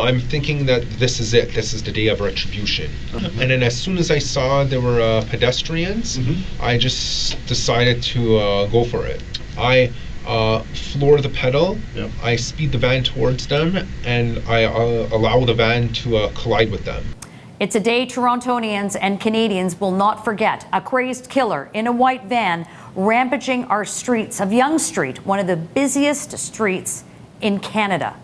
I'm thinking that this is it. This is the day of retribution. And then as soon as I saw there were pedestrians, I just decided to go for it. I floor the pedal, I speed the van towards them, and I allow the van to collide with them. It's a day Torontonians and Canadians will not forget. A crazed killer in a white van rampaging our streets of Yonge Street, one of the busiest streets in Canada.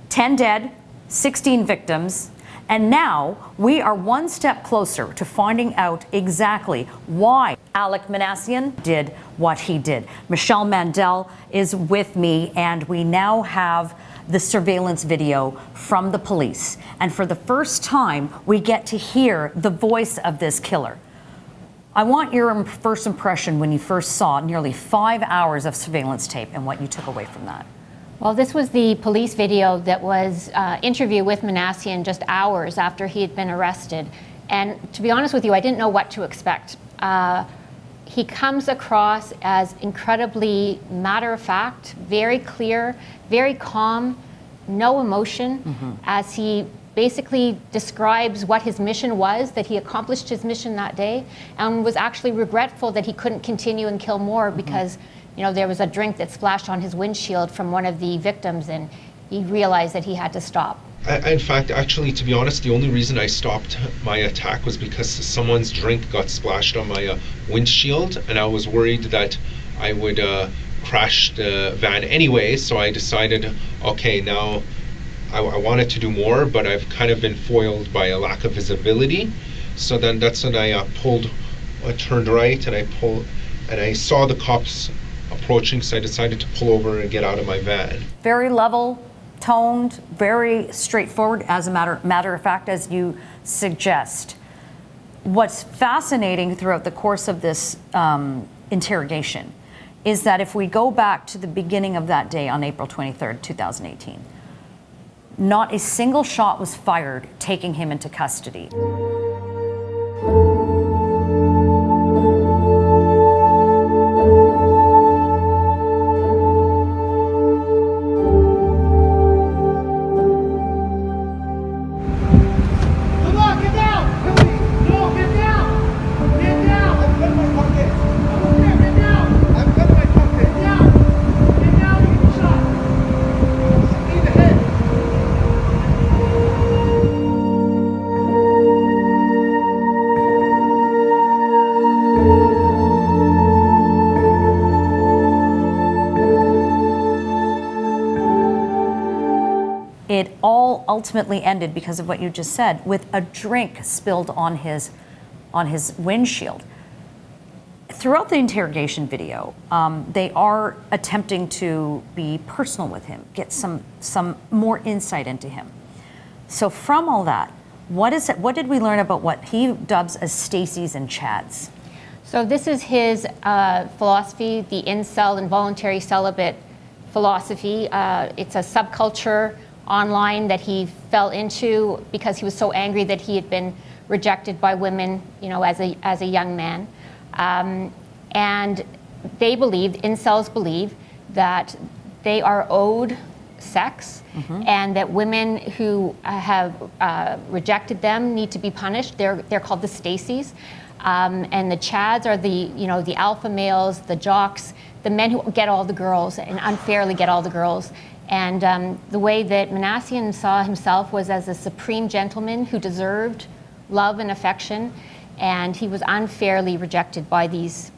10 dead, 16 victims, and now we are one step closer to finding out exactly why Alek Minassian did what he did. Michelle Mandel is with me, and we now have the surveillance video from the police. And for the first time, we get to hear the voice of this killer. I want your first impression when you first saw nearly 5 hours of surveillance tape and what you took away from that. Well, this was the police video that was interview with Minassian just hours after he had been arrested. And to be honest with you, I didn't know what to expect. He comes across as incredibly matter-of-fact, very clear, very calm, no emotion, as he basically describes what his mission was, that he accomplished his mission that day, and was actually regretful that he couldn't continue and kill more because there was a drink that splashed on his windshield from one of the victims, and he realized that he had to stop. In fact, actually, to be honest, the only reason I stopped my attack was because someone's drink got splashed on my windshield, and I was worried that I would crash the van anyway, so I decided, okay, now I wanted to do more, but I've kind of been foiled by a lack of visibility. So then that's when I turned right, and I saw the cops approaching, so I decided to pull over and get out of my van. Very level, toned, very straightforward, as a matter of fact, as you suggest. What's fascinating throughout the course of this interrogation is that if we go back to the beginning of that day on April 23rd, 2018, not a single shot was fired taking him into custody. It all ultimately ended, because of what you just said, with a drink spilled on his windshield. Throughout the interrogation video, they are attempting to be personal with him, get some more insight into him. So from all that, what did we learn about what he dubs as Stacy's and Chad's? So this is his philosophy, the incel, involuntary celibate philosophy. It's a subculture online that he fell into because he was so angry that he had been rejected by women, as a young man. And they incels believe that they are owed sex, and that women who have rejected them need to be punished. They're called the Stacys. And the Chads are the alpha males, the jocks, the men who get all the girls and unfairly get all the girls. And the way that Minassian saw himself was as a supreme gentleman who deserved love and affection, and he was unfairly rejected by these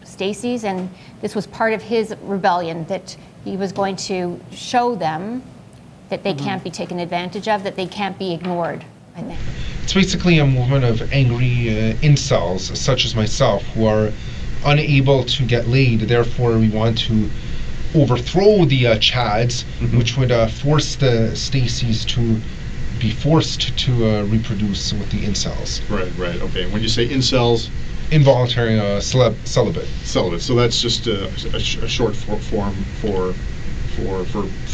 Stacys, and this was part of his rebellion, that he was going to show them that they can't be taken advantage of, that they can't be ignored, I think. It's basically a movement of angry incels, such as myself, who are unable to get laid. Therefore, we want to overthrow the Chads, which would force the Stacys to be forced to reproduce with the incels. Right. Okay. When you say incels, involuntary celibate. Celibate. So that's just a short form for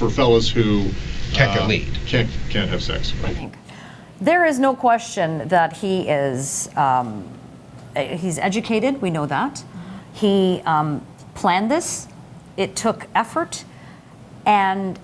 fellas who can't get laid, can't have sex. Right. There is no question that he is he's educated. We know that. He planned this. It took effort, and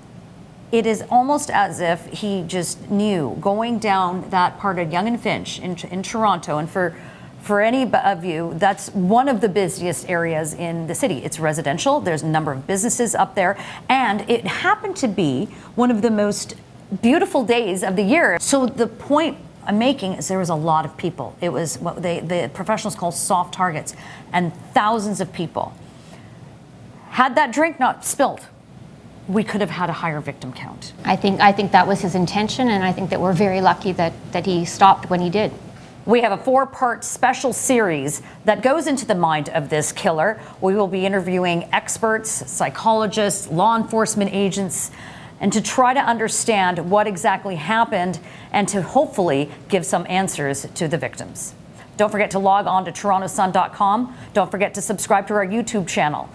It is almost as if he just knew going down that part of Yonge and Finch in Toronto. And for any of you, that's one of the busiest areas in the city. It's residential. There's a number of businesses up there. And it happened to be one of the most beautiful days of the year. So the point I'm making is there was a lot of people. It was what the professionals call soft targets, and thousands of people. Had that drink not spilled, we could have had a higher victim count. I think that was his intention, and I think that we're very lucky that he stopped when he did. We have a 4-part special series that goes into the mind of this killer. We will be interviewing experts, psychologists, law enforcement agents, and to try to understand what exactly happened and to hopefully give some answers to the victims. Don't forget to log on to TorontoSun.com. Don't forget to subscribe to our YouTube channel.